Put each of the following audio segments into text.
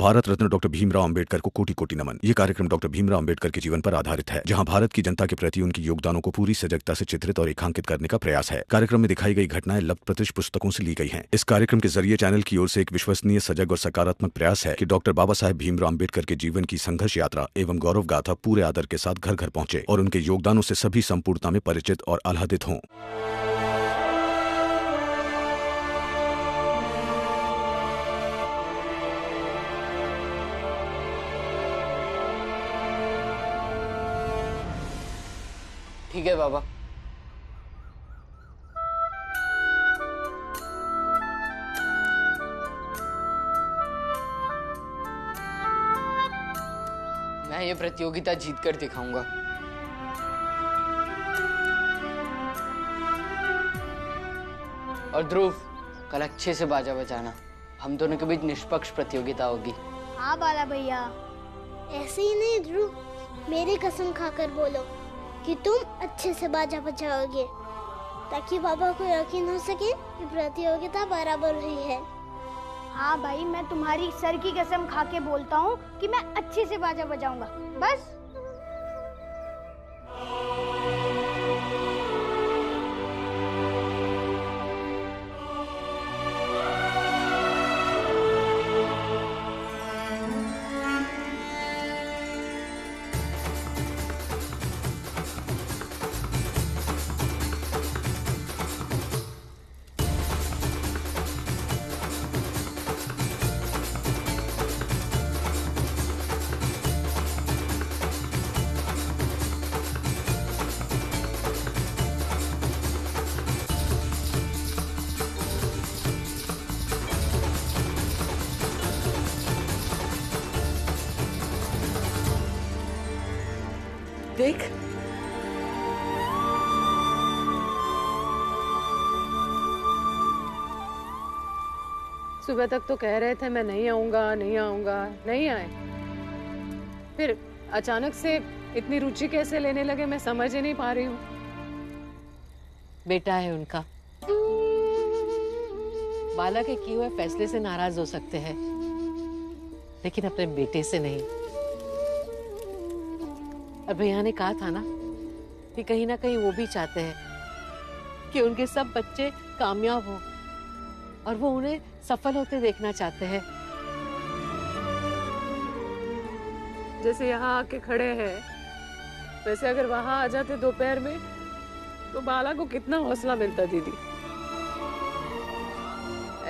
Bharat Ratna doctor Bhimrao Ambedkar को कोटि कोटि नमन। ये कार्यक्रम डॉक्टर भीमराव अंबेडकर के जीवन पर आधारित है, जहां भारत की जनता के प्रति उनके योगदानों को पूरी सजगता से चित्रित और रेखांकित करने का प्रयास है। कार्यक्रम में दिखाई गई घटनाएं लब्ध प्रतिष्ठ पुस्तकों से ली गई हैं। इस कार्यक्रम के जरिए चैनल की ओर से एक विश्वसनीय, सजग और सकारात्मक प्रयास है कि डॉक्टर बाबा साहेब भीमराव अंबेडकर के जीवन की संघर्ष यात्रा एवं गौरव गाथा पूरे आदर के साथ घर घर पहुंचे और उनके योगदानों से सभी संपूर्णता में परिचित और आह्लादित हों। ठीक है बाबा। मैं ये प्रतियोगिता जीत कर दिखाऊंगा। और ध्रुव, कल अच्छे से बाजा बजाना। हम दोनों के बीच निष्पक्ष प्रतियोगिता होगी। हाँ बाला भैया। ऐसे ही नहीं ध्रुव, मेरी कसम खाकर बोलो कि तुम अच्छे से बाजा बजाओगे, ताकि बाबा को यकीन हो सके कि प्रतियोगिता बराबर हुई है। हाँ भाई, मैं तुम्हारी सर की कसम खा के बोलता हूँ कि मैं अच्छे से बाजा बजाऊंगा। बस। देख, सुबह तक तो कह रहे थे मैं नहीं आऊंगा, नहीं आऊंगा, नहीं आए। फिर अचानक से इतनी रुचि कैसे लेने लगे, मैं समझ ही नहीं पा रही हूँ। बेटा है उनका, बाला के किए हुए फैसले से नाराज हो सकते हैं, लेकिन अपने बेटे से नहीं। और भैया ने कहा था ना कि कहीं ना कहीं वो भी चाहते हैं कि उनके सब बच्चे कामयाब हों और वो उन्हें सफल होते देखना चाहते हैं। जैसे यहाँ आके खड़े हैं, वैसे अगर वहां आ जाते दोपहर में तो बाला को कितना हौसला मिलता दीदी।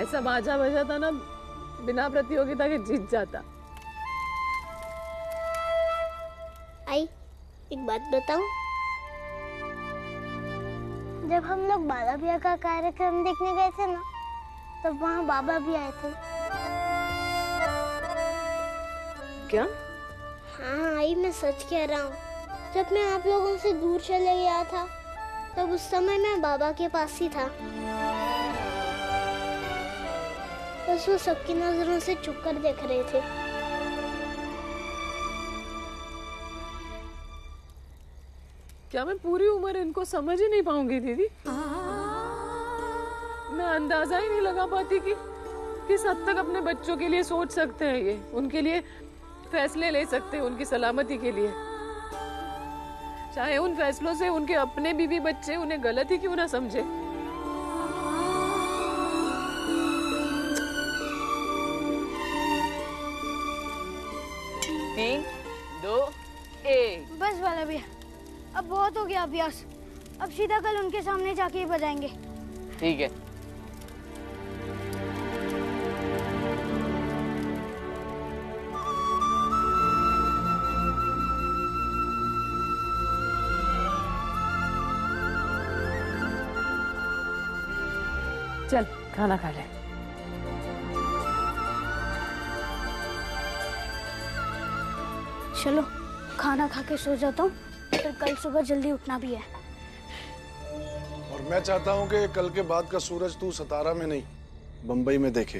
ऐसा बाजा बजाता ना, बिना प्रतियोगिता के जीत जाता। आई, एक बात बताऊं? जब हम लोग बाला भैया का कार्यक्रम देखने गए थे ना, तब वहाँ बाबा भी आए थे। क्या? हाँ आई, मैं सच कह रहा हूँ। जब मैं आप लोगों से दूर चले गया था, तब उस समय मैं बाबा के पास ही था। बस वो सबकी नजरों से छुप कर देख रहे थे। क्या मैं पूरी उम्र इनको समझ ही नहीं पाऊंगी दीदी? मैं अंदाजा ही नहीं लगा पाती कि किस हद तक अपने बच्चों के लिए सोच सकते हैं, ये उनके लिए फैसले ले सकते हैं, उनकी सलामती के लिए। चाहे उन फैसलों से उनके अपने बीवी बच्चे उन्हें गलत ही क्यों ना समझे। 3, 2, 1। बस वाला भैया, अब बहुत हो गया अभ्यास। अब सीधा कल उनके सामने जाके ही बजाएंगे। ठीक है। चल खाना खा ले। चलो खाना खा के सो जाता हूँ, फिर कल सुबह जल्दी उठना भी है। और मैं चाहता हूँ कि कल के बाद का सूरज तू सतारा में नहीं, बंबई में देखे।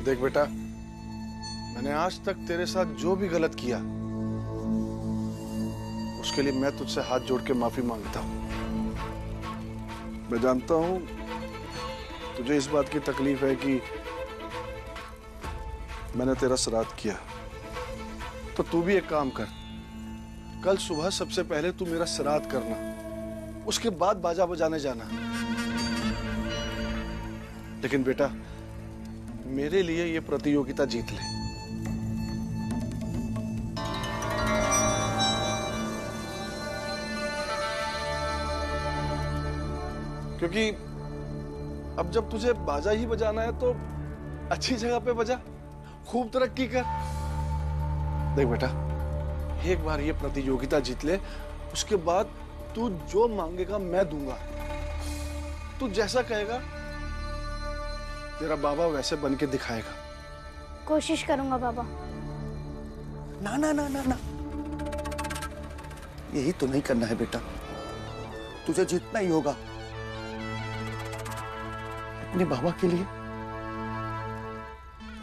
देख बेटा, मैंने आज तक तेरे साथ जो भी गलत किया, वो उसके लिए मैं तुझसे हाथ जोड़ के माफी मांगता हूँ। मैं जानता हूँ तुझे इस बात की तकलीफ है कि मैंने तेरा श्राद्ध किया, तो तू भी एक काम कर, कल सुबह सबसे पहले तू मेरा श्राद्ध करना, उसके बाद बाजा बजाने जाना। लेकिन बेटा, मेरे लिए ये प्रतियोगिता जीत ले। क्योंकि अब जब तुझे बाजा ही बजाना है तो अच्छी जगह पे बजा, खूब तरक्की कर। देख बेटा, एक बार ये प्रतियोगिता जीत ले, उसके बाद तू जो मांगेगा मैं दूंगा। तू जैसा कहेगा तेरा बाबा वैसे बन के दिखाएगा। कोशिश करूंगा बाबा। ना ना ना ना ना, यही तो नहीं करना है बेटा, तुझे जीतना ही होगा अपने बाबा के लिए।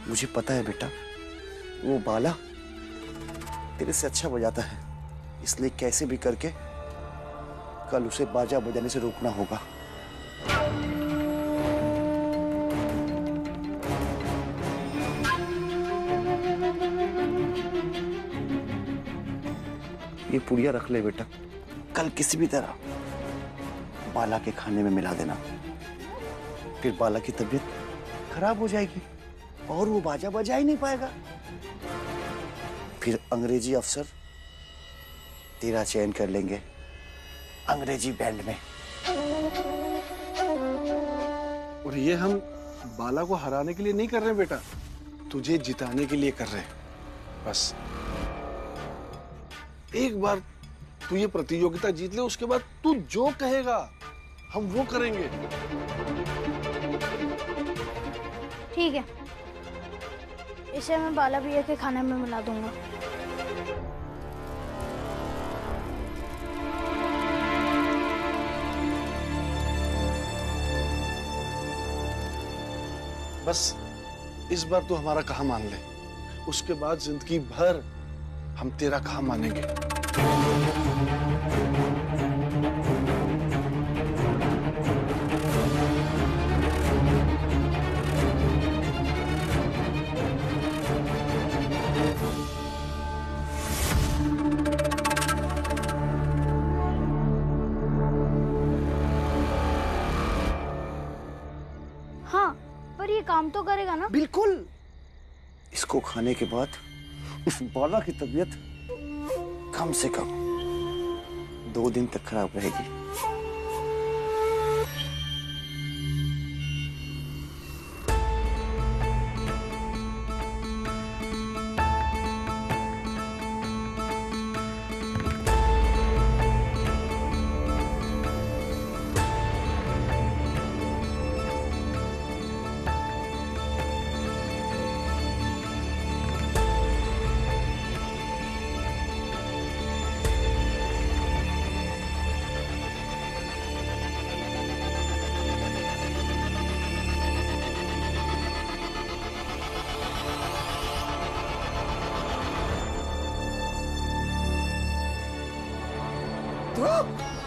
मुझे पता है बेटा, वो बाला तेरे से अच्छा बजाता है, इसलिए कैसे भी करके कल उसे बाजा बजाने से रोकना होगा। ये पुड़िया रख ले बेटा, कल किसी भी तरह बाला के खाने में मिला देना, फिर बाला की तबीयत खराब हो जाएगी और वो बाजा बजा ही नहीं पाएगा। फिर अंग्रेजी अफसर तेरा चयन कर लेंगे अंग्रेजी बैंड में। और ये हम बाला को हराने के लिए नहीं कर रहे बेटा, तुझे जिताने के लिए कर रहे हैं। बस एक बार तू ये प्रतियोगिता जीत ले, उसके बाद तू जो कहेगा हम वो करेंगे। ठीक है, इसे मैं बाला भैया के खाने में मिला दूंगा। बस इस बार तू हमारा कहा मान ले, उसके बाद जिंदगी भर हम तेरा कहा मानेंगे। हाँ, पर ये काम तो करेगा ना? बिल्कुल। इसको खाने के बाद उस बाला की तबीयत कम से कम 2 दिन तक खराब रहेगी।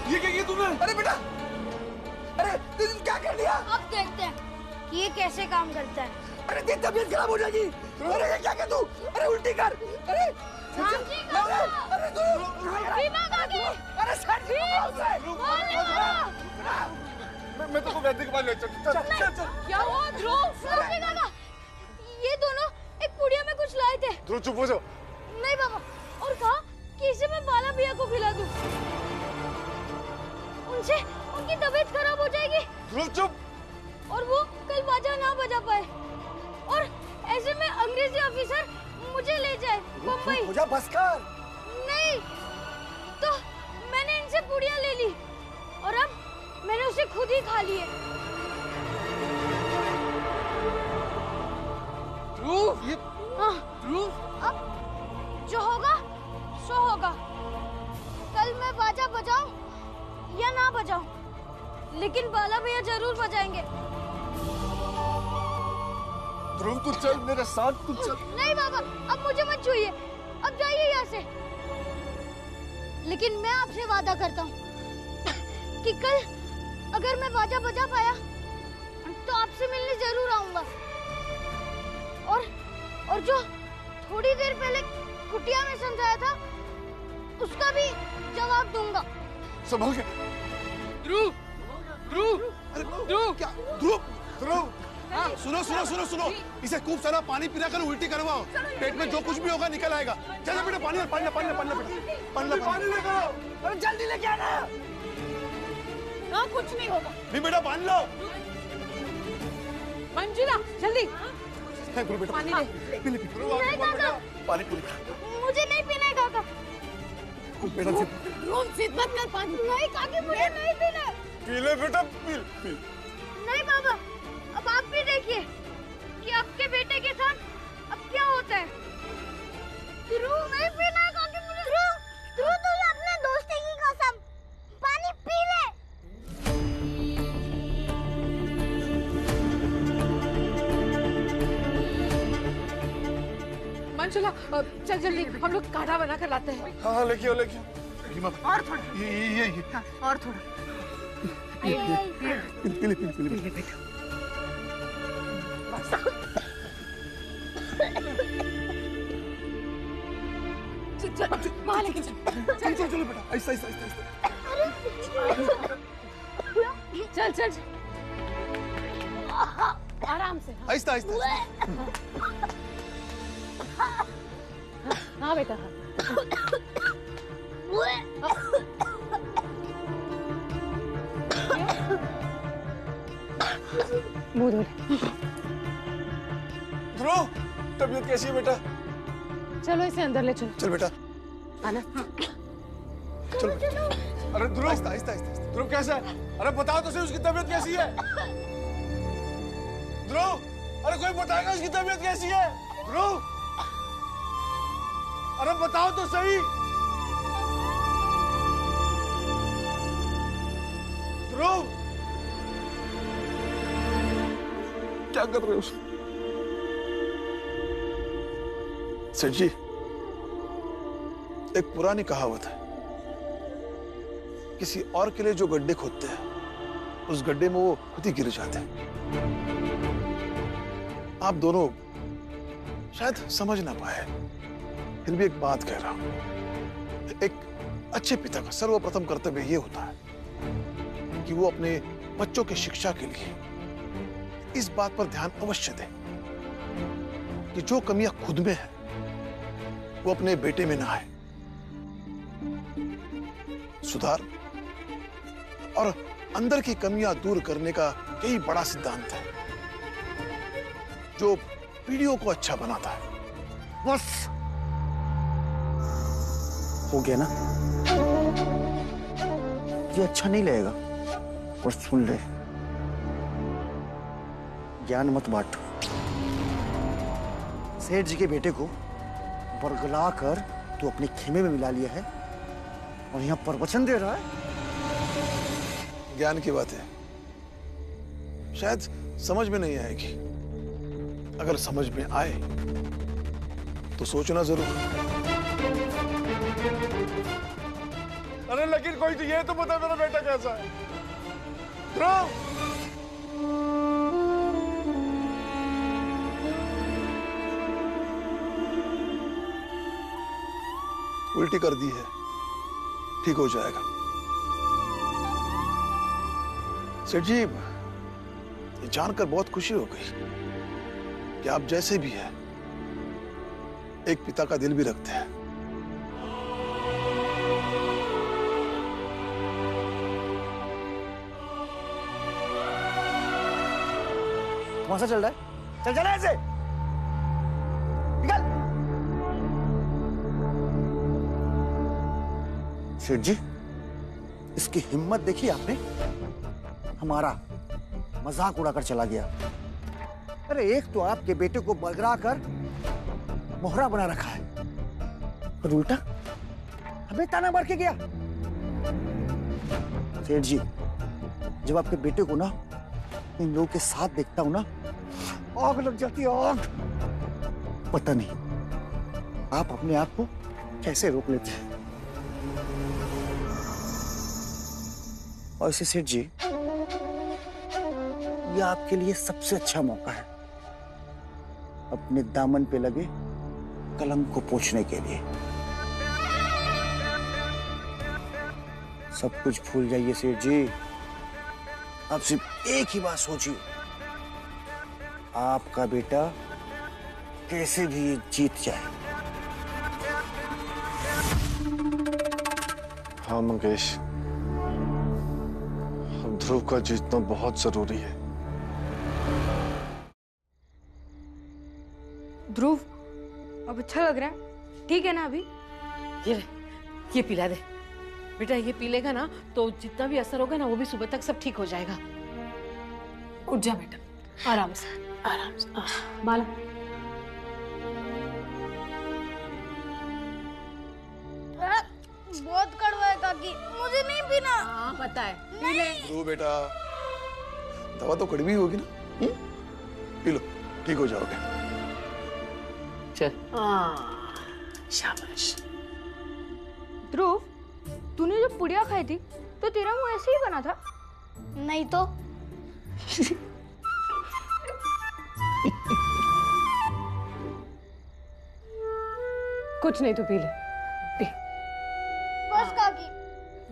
ये क्या किया तूने? अरे बेटा, अरे तुम क्या कर दिया? अब देखते हैं कि ये कैसे काम करता है। अरे तेरी तबीयत खराब हो जाएगी। अरे ये क्या कर तू? अरे उल्टी कर। अरे अरे तू अरे सर मैं तो वैद्य के पास ले चल। क्या हुआ ध्रुव? ये दोनों एक पुड़िया में कुछ लाए थे। ध्रुव चुप हो जाओ। नहीं बाबा, और कहा कि इसे मैं बाला भैया को खिला दूं। उनसे उनकी तबीयत खराब हो जाएगी। ध्रुव चुप। और वो कल बाजा ना बजा पाए, और ऐसे में अंग्रेजी ऑफिसर मुझे ले जाए मुंबई। हो जा, बस कर। नहीं, तो मैंने इनसे पुड़िया ले ली और अब मैंने उसे खुद ही खा ली है। ध्रुव, ये हाँ, ध्रुव, अब जो होगा सो होगा। कल मैं बाजा बजाऊं या ना बजाऊं, लेकिन बाला भैया जरूर बजाएंगे। ध्रुव तू चल मेरे साथ, तू चल। नहीं बाबा, अब मुझे मत छूइए, अब जाइए यहाँ से। लेकिन मैं आपसे वादा करता हूँ कि कल अगर मैं बाजा बजा पाया तो आपसे मिलने जरूर आऊंगा। और जो थोड़ी देर पहले कुटिया में समझाया था उसका भी जवाब दूंगा। संभल के। ध्रुव, ध्रुव, ध्रुव, क्या? ध्रुव, ध्रुव, सुनो सुनो सुनो सुनो, इसे खूब सारा पानी पिला कर उल्टी करवाओ, पेट में जो कुछ भी होगा निकल आएगा। चलो बेटा पानी पानी पानी पानी बेटा पानी लेकर आओ। अरे जल्दी लेके आना। हाँ कुछ नहीं होगा। नहीं बेटा पानी लो। मंजुला जल्दी बेटा पानी ले। पी ले नहीं काका, पानी पी ले मुझे नहीं पीना है काका। बेटा ध्रुव जिद मत कर, पानी नहीं काकी, मुझे नहीं पीना है। पी ले बेटा पी। नहीं बाबा, अब आप भी देखिए कि आपके बेटे के साथ अब क्या होता है। ध्रुव नहीं पीना है काकी मुझे। ध्रुव तुझे अपने दोस्ती की कसम, पानी पी ले। मंजुला चल जल्दी, हम लोग काढ़ा बना कर लाते हैं। हाँ लेके आओ। और थोड़ा, ये हाँ, और थोड़ा। पी ले। वहाँ लेके चल। चलो बेटा, ऐसा चल चल आराम से। ऐसा हाँ बेटा मुंह धो ले। ध्रुव, तबीयत कैसी है बेटा? चलो इसे अंदर ले चलो। चल बेटा आना। चल। अरे ध्रुव, आहिस्ता। ध्रुव कैसा है? अरे बताओ तो सही, उसकी तबीयत कैसी है? ध्रुव, अरे कोई बताएगा उसकी तबीयत कैसी है? ध्रुव, अरे बताओ तो सही। ध्रुव, क्या कर रहे हो? सेठ जी, एक पुरानी कहावत है, किसी और के लिए जो गड्ढे खोदते हैं उस गड्ढे में वो खुद ही गिर जाते हैं। आप दोनों शायद समझ ना पाए, फिर भी एक बात कह रहा हूं। एक अच्छे पिता का सर्वप्रथम कर्तव्य यह होता है कि वो अपने बच्चों की शिक्षा के लिए इस बात पर ध्यान अवश्य दें कि जो कमियां खुद में है वो अपने बेटे में ना आए। सुधार और अंदर की कमियां दूर करने का यही बड़ा सिद्धांत है जो पीढ़ियों को अच्छा बनाता है। बस हो गया ना? ये अच्छा नहीं लगेगा, और सुन ले, ज्ञान मत बांट। सेठ जी के बेटे को बरगला कर तू अपने खेमे में मिला लिया है और यहाँ प्रवचन दे रहा है। ज्ञान की बात है, शायद समझ में नहीं आएगी। अगर समझ में आए तो सोचना जरूर। अरे लेकिन कोई तो ये तो बता मेरा बेटा कैसा है। ध्रुव, उल्टी कर दी है, ठीक हो जाएगा। सेठ जी, ये जानकर बहुत खुशी हो गई कि आप जैसे भी हैं एक पिता का दिल भी रखते हैं। तमाशा चल रहा है? चल चल ऐसे निकल। सेठ जी, इसकी हिम्मत देखी आपने? हमारा मजाक उड़ाकर चला गया। अरे एक तो आपके बेटे को बरगरा कर मोहरा बना रखा है और उल्टा हमें ताना मार के गया। सेठ जी, जब आपके बेटे को ना इन लोगों के साथ देखता हूं ना, आग लग जाती है, आग। पता नहीं आप अपने आप को कैसे रोक लेते हैं। और इसे सेठ जी, ये आपके लिए सबसे अच्छा मौका है अपने दामन पे लगे कलंक को पोंछने के लिए। सब कुछ भूल जाइए सेठ जी, आप सिर्फ एक ही बात सोचिए, आपका बेटा कैसे भी जीत जाए। हाँ मंगेश, अब ध्रुव का जीतना बहुत जरूरी है। ध्रुव, अब अच्छा लग रहा है? ठीक है ना अभी? ये पिला दे बेटा, ये पी लेगा ना तो जितना भी असर होगा ना वो भी सुबह तक सब ठीक हो जाएगा। उठ जा बेटा, आराम से आराम से। बाला, बहुत कड़वा है काकी, मुझे नहीं पीना। हाँ पता है। ध्रुव बेटा, दवा तो कड़वी होगी ना, पी लो, ठीक हो जाओगे। चल। शाबाश। ध्रुव, तूने जो पुड़िया खाई थी तो तेरा मुंह ऐसे ही बना था। नहीं तो कुछ नहीं, तो पी ले, पी। बस काकी।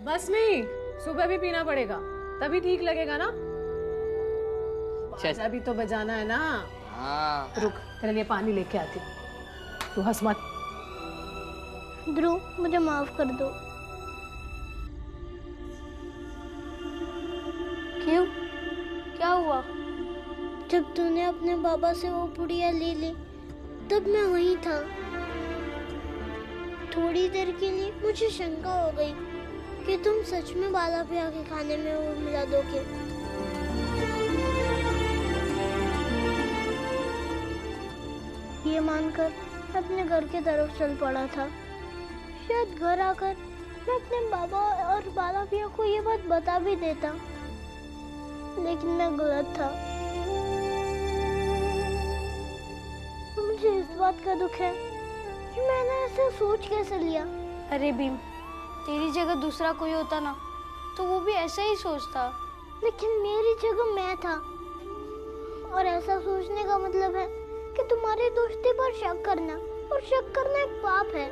बस नहीं, सुबह भी पीना पड़ेगा, तभी ठीक लगेगा ना। बाजा भी तो बजाना है ना। हाँ। रुक, तेरे लिए पानी लेके आती हूँ। तू हंस मत। ध्रुव, मुझे माफ कर दो। क्यों? क्या हुआ? जब तूने अपने बाबा से वो पुड़िया ले ली तब मैं वहीं था। थोड़ी देर के लिए मुझे शंका हो गई कि तुम सच में बाला भैया के खाने में वो मिला दोगे। ये मानकर अपने घर की तरफ चल पड़ा था। शायद घर आकर मैं अपने बाबा और बाला भैया को ये बात बता भी देता, लेकिन मैं गलत था। मुझे इस बात का दुख है कि मैंने ऐसे सोच कैसे लिया। अरे भीम, तेरी जगह दूसरा कोई होता ना तो वो भी ऐसे ही सोचता, लेकिन मेरी जगह मैं था। और ऐसा सोचने का मतलब है कि तुम्हारी दोस्ती पर शक करना, और शक करना एक पाप है।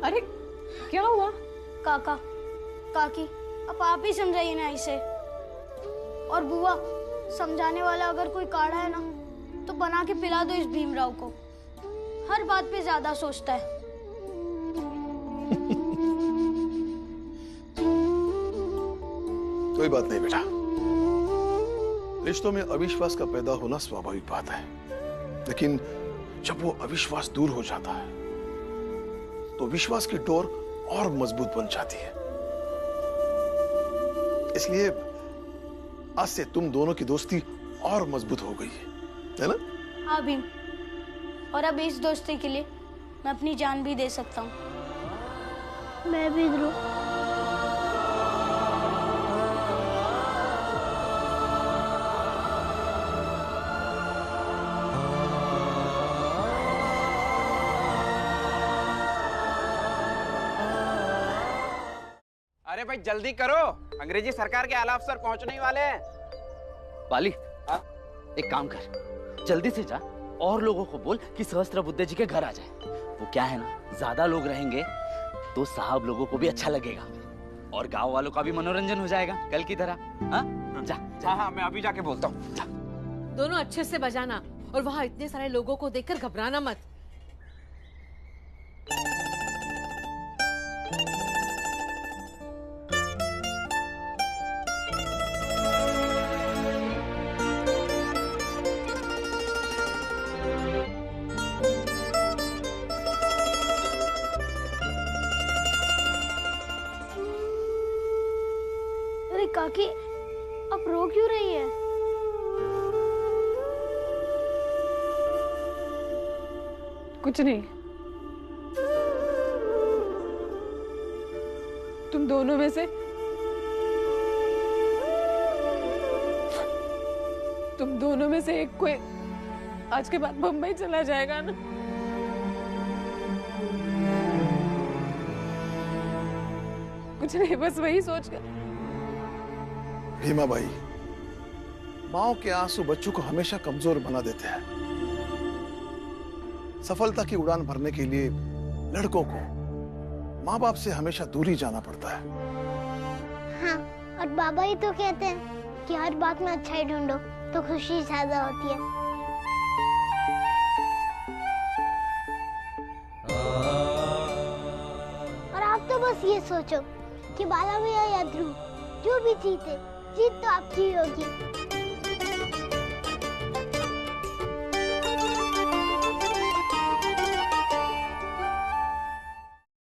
अरे क्या हुआ? काका, काकी, अब आप ही समझाइए ना इसे। और बुआ, समझाने वाला अगर कोई काढ़ा है ना तो बना के पिला दो इस भीमराव को। हर बात पे ज्यादा सोचता है। कोई बात नहीं बेटा, रिश्तों में अविश्वास का पैदा होना स्वाभाविक बात है, लेकिन जब वो अविश्वास दूर हो जाता है तो विश्वास की डोर और मजबूत बन जाती है। इसलिए आज से तुम दोनों की दोस्ती और मजबूत हो गई है ना? हाँ भीम, और अब इस दोस्ती के लिए मैं अपनी जान भी दे सकता हूँ। मैं भी ध्रुव। अरे भाई जल्दी करो, अंग्रेजी सरकार के आला अफसर पहुंचने ही वाले हैं। बाली, एक काम कर, जल्दी से जा और लोगों को बोल कि सहस्त्रबुद्धे जी के घर आ जाए। वो क्या है ना, ज्यादा लोग रहेंगे तो साहब लोगों को भी अच्छा लगेगा और गांव वालों का भी मनोरंजन हो जाएगा कल की तरह। हाँ जा, जा। हाँ मैं अभी जाके बोलता हूँ। दोनों अच्छे से बजाना, और वहाँ इतने सारे लोगों को देखकर घबराना मत। अरे काकी, आप रो क्यों रही है? कुछ नहीं, तुम दोनों में से एक आज के बाद बम्बई चला जाएगा ना। कुछ नहीं, बस वही सोच कर। भीमा भाई, माओ के आंसू बच्चों को हमेशा कमजोर बना देते हैं। सफलता की उड़ान भरने के लिए लड़कों को माँ बाप से हमेशा दूरी जाना पड़ता है। हाँ, और बाबा ही तो कहते हैं कि हर बात में अच्छाई ढूंढो तो खुशी ज्यादा होती है। और आप तो बस ये सोचो कि बाला भैया या ध्रुव जो भी जीते, जीत तो आपकी ही होगी।